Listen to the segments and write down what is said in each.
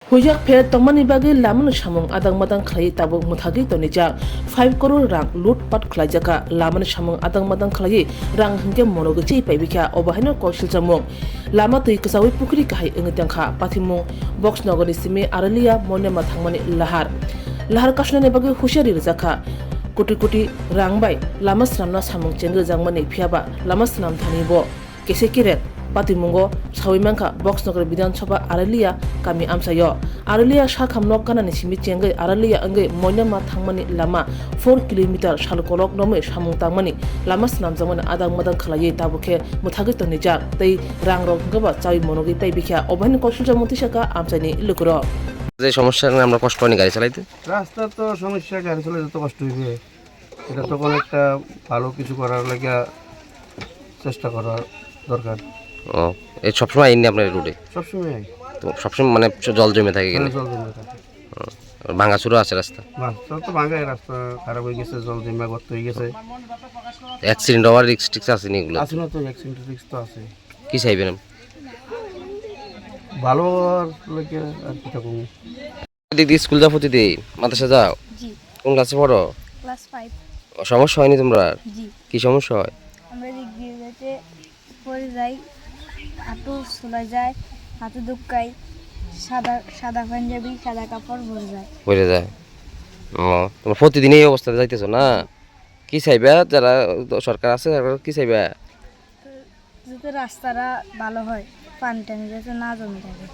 Hujak phe tomani bagi laman samung adang madang khlai tabuk muthagi tonija 5 crore rang lutpat khlaijaka laman samung adang madang khlai rang hingke monoge chei paibika obahino kaushal jamung lama tui kasawi pukri kahai ingtangkha pathimung box nogoni simi aralia monema thangmani lahar kashnane bagi hushari rizakha koti koti rang bai lama sramna samung chengre jangmani phiaba lama snam thanibo kese kiret Patimungo, Sawimangka, Box Nogre Bidan Soba, Aralia, Kami Amsayo, Aralia Shakam Nokana Nishimi Chenge, Aralia Ange, Monema Tangmani Lama, 4 km Shalkolok Nome, Shamung Tangmani, Lamas Namzaman Adam Madan Kalaye Tabuke, Mutagito Nijak, they Rangro Gaba, Sawi Monogi, Babika, Oban Koshuja Mutishaka, Amsani, Lukuro. যে সমস্যা আমরা কষ্ট পাইনি গাড়ি চালাইতে রাস্তা তো সমস্যা গাড়ি চালাতে তো কষ্ট হইবে এটা তো কোনো একটা ভালো কিছু করার লাগা চেষ্টা করা দরকার ও এই সবসময় আইনি আপনার রোডে সবসময় তো সবসময় মানে জল জমে থাকে এখানে জল জমে থাকে ভাঙাচুরো আছে রাস্তা রাস্তা তো ভাঙায় রাস্তা খারাপ হয়ে গেছে জল জমে গর্ত হয়ে গেছে অ্যাক্সিডেন্ট হওয়ার রিস্ক টিক্স আছে নি এগুলো আছে না তো অ্যাক্সিডেন্ট রিস্ক তো আছে কি চাইবেন ভালো লাগে আর কি থাকুন দিদি স্কুল যাও প্রতিদিন মাদ্রাসা যাও জি কোন ক্লাসে পড়ো ক্লাস 5 সমস্যা হয়নি তোমরা জি কি সমস্যা হয় আমরা দিক দিয়ে যেতে পড়ে যাই হাঁটু চলে যায় হাঁটু দুঃখাই সাদা সাদা পাঞ্জাবি সাদা কাপড় পড়ে যায় ও তোমরা প্রতিদিন এই অবস্থাতে যাইতেছো না কি চাইবা যারা সরকার আছে কি চাইবা যাতে রাস্তাটা ভালো হয় পানি টানি যাতে না জমে থাকে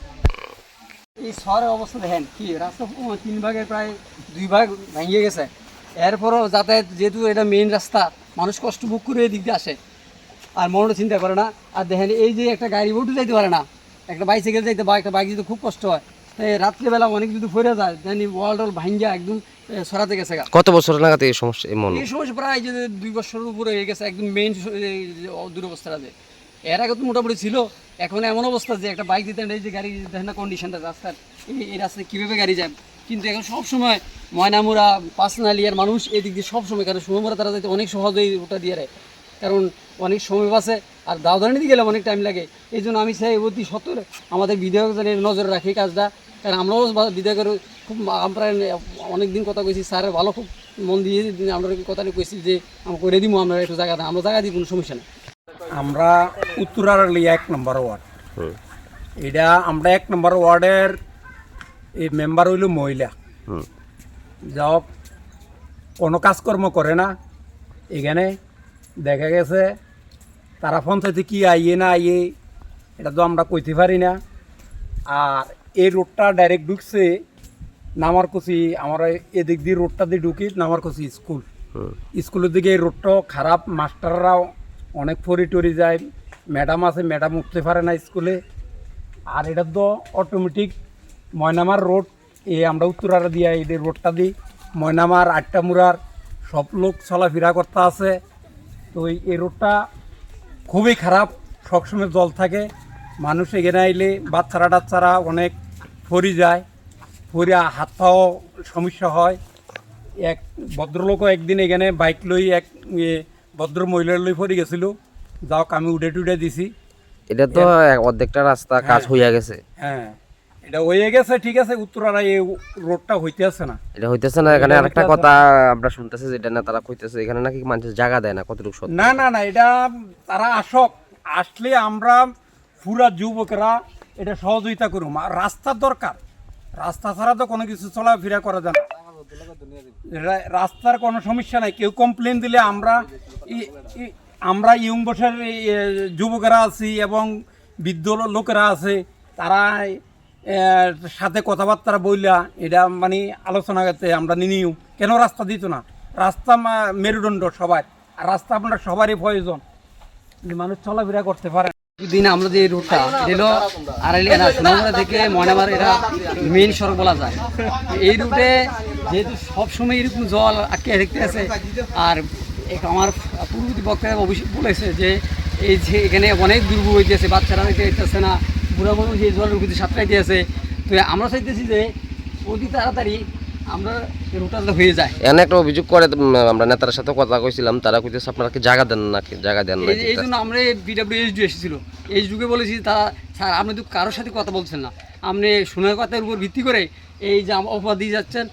এই শহরের অবস্থা দেখেন কি রাস্তা 3 ভাগের প্রায় 2 ভাগ ভেঙে গেছে এরপরও যাতায়াত যেহেতু এটা মেইন রাস্তা মানুষ কষ্ট ভোগ করে এদিক দিয়ে আসে আর মনে চিন্তা করে না আর দেখেন এই যে একটা গাড়ি উঠে যাইতে পারে না একটা বাইসাইকেল যাইতে বা একটা বাইক যেতে খুব কষ্ট হয় তাই রাত্রিবেলা অনেক যদি ফিরে যায় দেন ওয়াল টল ভাঙ্গা একদম সরাতে গেছে কত বছর লাগাতে এই সমস্যা এই মনে এই সমস্যা প্রায় যে 2 বছরের উপরে হয়ে গেছে একদম মেইন দুরবস্থাটা যে এর আগে তো মোটামুটি ছিল এখন এমন অবস্থা যে একটা বাইক দিতে এই যে গাড়ি দেখেন না কন্ডিশনটা রাস্তার এই রাস্তায় কীভাবে গাড়ি যায় কিন্তু এখন সবসময় ময়নামুড়া পার্সোনালি আর মানুষ এদিক দিয়ে সবসময় কারণ সময়মরা তারা যাতে অনেক সহজেই ওটা দিয়ে রায় কারণ অনেক সময় বাসে আর দাওদানি দিয়ে গেলে অনেক টাইম লাগে এই জন্য আমি চাই অতি সত্তর আমাদের বিধায়কের নজরে রাখি কাজটা কারণ আমরাও বিধায়কের খুব আমরা অনেক দিন কথা কইছি স্যারের ভালো খুব মন দিয়ে আমরা কথা কইছি যে আমরা করে দিব আমরা একটু জায়গা আমরা জায়গা দিই কোনো সমস্যা নেই আমরা উত্তরালি 1 নম্বর ওয়ার্ড এটা আমরা 1 নম্বর ওয়ার্ডের এই মেম্বার হইল মহিলা যাও কোনো কাজকর্ম করে না এখানে দেখা গেছে তারা পঞ্চায়েতে কি আইয়ে না আইয়ে এটা তো আমরা কইতে পারি না আর এই রোডটা ডাইরেক্ট ঢুকছে নামারকুচি আমরা এদিক দিয়ে রোডটা দিয়ে ঢুকি নামারকুচি স্কুলের দিকে এই রোডটা খারাপ মাস্টাররাও অনেক ফরি টরি যায় ম্যাডাম আছে ম্যাডাম উঠতে পারে না স্কুলে আর এটা তো অটোমেটিক ময়নামার রোড এই আমরা উত্তরারা দিয়ে এই রোডটা দিই ময়নামার আটটামুড়ার সব লোক চলাফেরা করতে আছে তো এই রোডটা খুবই খারাপ সবসময় জল থাকে মানুষ এখানে আইলে বাচ্চারা টাচ্চারা অনেক ফরি যায় ফরি হাত পাও সমস্যা হয় এক ভদ্রলোকও একদিন এখানে বাইক লই এক ভদ্র মহিলার লই ফরি গেছিল যাও আমি উঠে টুটে দিছি এটা তো অর্ধেকটা রাস্তা কাজ হইয়া গেছে হ্যাঁ এটা হয়ে গেছে ঠিক আছে উত্তরারা এই রোডটা হইতে আছে না এটা হইতেছে না এখানে আরেকটা কথা আমরা শুনতেছি যেটা না তারা কইতেছে এখানে নাকি মানুষ জায়গা দেয় না কতটুকু সত্যি না না না এটা তারা আসলে আমরা পুরা যুবকরা এটা সহযোগিতা করুম আর রাস্তার দরকার রাস্তা ছাড়া তো কোনো কিছু চলাফেরা করা যায় না রাস্তার কোনো সমস্যা নাই কেউ কমপ্লেন দিলে আমরা ইয়ং বয়সের যুবকেরা আছি এবং বৃদ্ধ লোকেরা আছে তারা সাথে কথাবার্তা বইলা এটা মানে আলোচনা করতে আমরা নিনিও কেন রাস্তা দিত না রাস্তা মেরুদণ্ড সবার আর রাস্তা আপনার সবারই প্রয়োজন মানুষ চলাফেরা করতে পারে দিন আমরা যে রুটটা এলো আড়াইলিয়া না সোনামুড়া থেকে ময়নামার এটা মেইন সড়ক বলা যায় এই রুটে যেহেতু সবসময় এরকম জল আটকে দেখতে আছে আর আমার পূর্ববর্তী পক্ষে অভিষেক বলেছে যে এই যে এখানে অনেক দুর্ভোগ হইতেছে বাচ্চারা দেখতে যেতেছে না বুড়া মানুষ যে জলের উপর সাঁতরাইতে আছে তো আমরা চাইতেছি যে অতি তাড়াতাড়ি আমরা রুটটা হয়ে যায় এনে একটা অভিযোগ করে আমরা নেতার সাথে কথা কইছিলাম তারা কইতেছে আপনারা কি জায়গা দেন নাকি জায়গা দেন না এই জন্য আমরা বিডব্লিউএসডি এসেছিল এইচডিকে বলেছি তা স্যার আপনি তো কারোর সাথে কথা বলছেন না আপনি শোনার কথার উপর ভিত্তি করে এই যে অপবাদ দিয়ে যাচ্ছেন।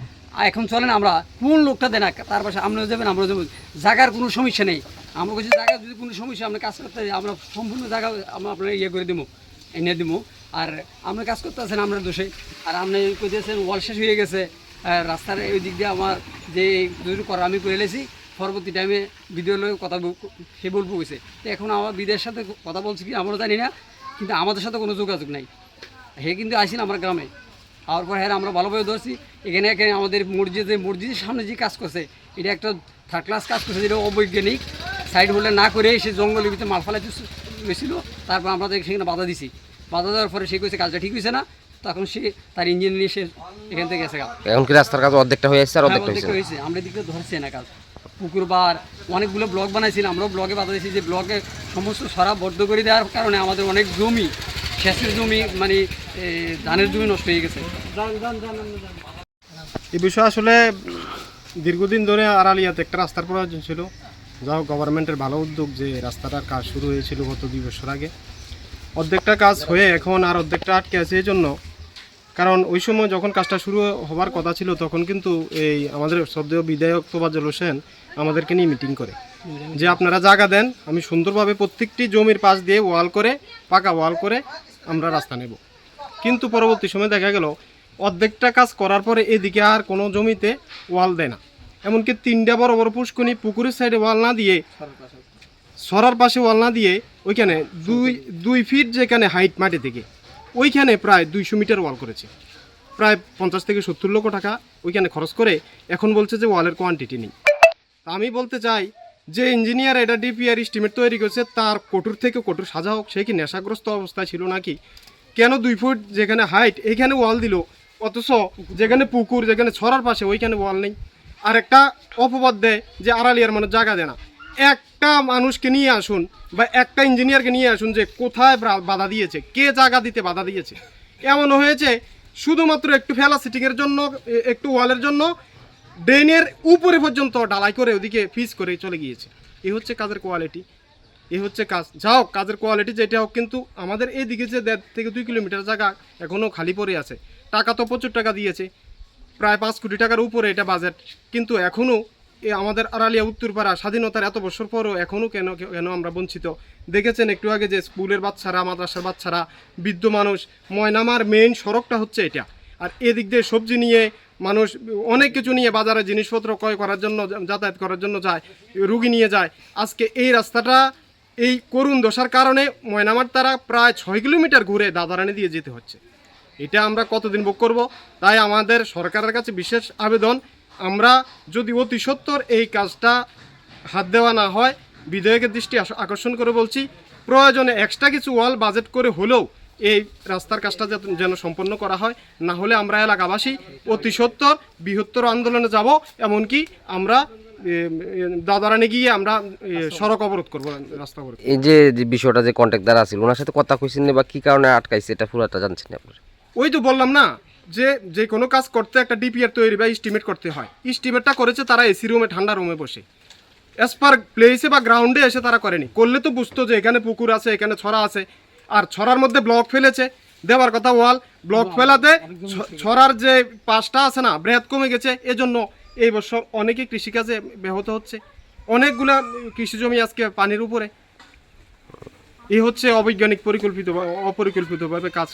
এখন চলেন আমরা কোন লোকটা দেন তার পাশে আপনিও যাবেন আমরাও যাবেন, জায়গার কোনো সমস্যা নেই। আমরা কাছে জায়গার যদি কোনো সমস্যা আমরা কাজ করতে আমরা সম্পূর্ণ জায়গা আমরা আপনার ইয়ে করে দেবো, এনে দেবো। আর আমরা কাজ করতে আছেন আমরা দোষে, আর আপনি কইতেছেন ওয়াল শেষ হয়ে গেছে রাস্তার ওই দিক দিয়ে আমার যে যদি করা আমি করে এলেছি, পরবর্তী টাইমে বিদেশ লোক কথা সে বলবো হয়েছে। তো এখন আমার বিদেশের সাথে কথা বলছি কি আমরা জানি না, কিন্তু আমাদের সাথে কোনো যোগাযোগ নাই। হে কিন্তু আসেন আমার গ্রামে, আর পর হ্যাঁ আমরা ভালোভাবে ধরছি। এখানে আমাদের মসজিদের সামনে যে কাজ করছে এটা একটা থার্ড ক্লাস কাজ করছে, যেটা অবৈজ্ঞানিক। সাইড হোল্ডার না করে সে জঙ্গলের ভিতরে মাল ফালাইতে গেছিলো। তারপর আমরা সেখানে বাধা দিছি, বাধা দেওয়ার পরে সে কইছে কাজটা ঠিক হয়েছে না, তখন সে তার ইঞ্জিন নিয়ে সে এখান থেকে গেছে। এখন কি রাস্তার কাজ অর্ধেকটা হয়ে আসছে আর অর্ধেকটা হয়েছে, আমরা দিকে ধরছে না কাজ। পুকুরবার অনেকগুলো ব্লক বানাইছিলাম, আমরাও ব্লকে বাধা দিয়েছি যে ব্লকে সমস্ত সরা বদ্ধ করে দেওয়ার কারণে আমাদের অনেক জমি, সেচের জমি মানে ধানের জমি নষ্ট হয়ে গেছে। এই বিষয়ে আসলে দীর্ঘদিন ধরে আড়ালিয়াতে একটা রাস্তার প্রয়োজন ছিল। যা হোক গভর্নমেন্টের ভালো উদ্যোগ যে রাস্তাটার কাজ শুরু হয়েছিল গত 2 বছর আগে। অর্ধেকটা কাজ হয়ে এখন আর অর্ধেকটা আটকে আছে। এই জন্য কারণ ওই সময় যখন কাজটা শুরু হবার কথা ছিল তখন কিন্তু এই আমাদের শ্রদ্ধেয় বিধায়ক তোফাজ্জল হোসেন আমাদেরকে নিয়ে মিটিং করে যে আপনারা জায়গা দেন, আমি সুন্দরভাবে প্রত্যেকটি জমির পাশ দিয়ে ওয়াল করে পাকা ওয়াল করে আমরা রাস্তা নেব। কিন্তু পরবর্তী সময় দেখা গেল অর্ধেকটা কাজ করার পরে এদিকে আর কোনো জমিতে ওয়াল দেয় না। এমনকি 3টা বড় বড় পুষ্করণী পুকুরের সাইডে ওয়াল না দিয়ে, সরার পাশে ওয়াল না দিয়ে ওইখানে 2 ফিট যেখানে হাইট মাটি থেকে ওইখানে প্রায় 200 মিটার ওয়াল করেছে। প্রায় 50 থেকে 70 লক্ষ টাকা ওইখানে খরচ করে এখন বলছে যে ওয়ালের কোয়ান্টিটি নেই। তা আমি বলতে চাই যে ইঞ্জিনিয়ার এটা ডিপিআর এস্টিমেট তৈরি করেছে তার কঠোর থেকে কঠোর সাজা হোক। সে কি নেশাগ্রস্ত অবস্থায় ছিল নাকি? কেন 2 ফুট যেখানে হাইট এইখানে ওয়াল দিল, অথচ যেখানে পুকুর যেখানে ছড়ার পাশে ওইখানে ওয়াল নেই। আর একটা অপবাদ দেয় যে আড়ালিয়ার মানুষ জায়গা দেয় না। একটা মানুষকে নিয়ে আসুন বা একটা ইঞ্জিনিয়ারকে নিয়ে আসুন যে কোথায় বাধা দিয়েছে, কে জায়গা দিতে বাধা দিয়েছে। এমন হয়েছে শুধুমাত্র একটু ফেলা সিটিংয়ের জন্য, একটু ওয়ালের জন্য ড্রেনের উপরে পর্যন্ত ঢালাই করে ওদিকে ফিস করে চলে গিয়েছে। এই হচ্ছে কাজের কোয়ালিটি, এই হচ্ছে কাজ। যা হোক কাজের কোয়ালিটি যেটা হোক, কিন্তু আমাদের এইদিকে যে 1.5 থেকে 2 কিলোমিটার জায়গা এখনও খালি পড়ে আছে। টাকা তো প্রচুর টাকা দিয়েছে, প্রায় 5 কোটি টাকার উপরে এটা বাজেট, কিন্তু এখনও আমাদের আড়ালিয়া উত্তরপাড়া স্বাধীনতার এত বছর পরও এখনও কেন আমরা বঞ্চিত। দেখেছেন একটু আগে যে স্কুলের বাচ্চারা, মাদ্রাসার বাচ্চারা, বৃদ্ধ মানুষ, ময়নামার মেইন সড়কটা হচ্ছে এটা। আর এদিক দিয়ে সবজি নিয়ে মানুষ অনেক কিছু নিয়ে বাজারে জিনিসপত্র ক্রয় করার জন্য, যাতায়াত করার জন্য যায়, রুগী নিয়ে যায়। আজকে এই রাস্তাটা এই করুণ দশার কারণে ময়নামার তারা প্রায় 6 কিলোমিটার ঘুরে দাদারানি দিয়ে যেতে হচ্ছে। এটা আমরা কতদিন ভোগ করব? তাই আমাদের সরকারের কাছে বিশেষ আবেদন, আমরা যদি অতি সত্বর এই কাজটা হাত দেওয়া না হয়, বিধায়কের দৃষ্টি আকর্ষণ করে বলছি, প্রয়োজনে এক্সট্রা কিছু ওয়াল বাজেট করে হলেও এই রাস্তার কাজটা যেন সম্পন্ন করা হয়। না হলে আমরা এলাকাবাসী অতি সত্বর বৃহত্তর আন্দোলনে যাব, এমনকি আমরা দাদারানি গিয়ে আমরা সড়ক অবরোধ করবো, রাস্তা অবরোধ। এই যে বিষয়টা যে কন্ট্রাক্টর আছে ওনার সাথে কথা কইছেন বা কি কারণে আটকাইছে এটা পুরোটা জানছেন আপনারা? ওই তো বললাম না যে কোনো কাজ করতে একটা ডিপিআর তৈরি বা এস্টিমেট করতে হয়। এস্টিমেটটা করেছে তারা এসি রুমে, ঠান্ডা রুমে বসে, অ্যাজ পার প্লেসে বা গ্রাউন্ডে এসে তারা করেনি। করলে তো বুঝতো যে এখানে পুকুর আছে, এখানে ছড়া আছে, আর ছড়ার মধ্যে ব্লক ফেলেছে, দেওয়ার কথা ওয়াল। ব্লক ফেলাতে ছড়ার যে পাশটা আছে না, বৃহৎ কমে গেছে। এজন্য এই বছর অনেকেই কৃষিকাজে ব্যাহত হচ্ছে, অনেকগুলা কৃষি জমি আজকে পানির উপরে। এই হচ্ছে অবৈজ্ঞানিক অপরিকল্পিতভাবে কাজ।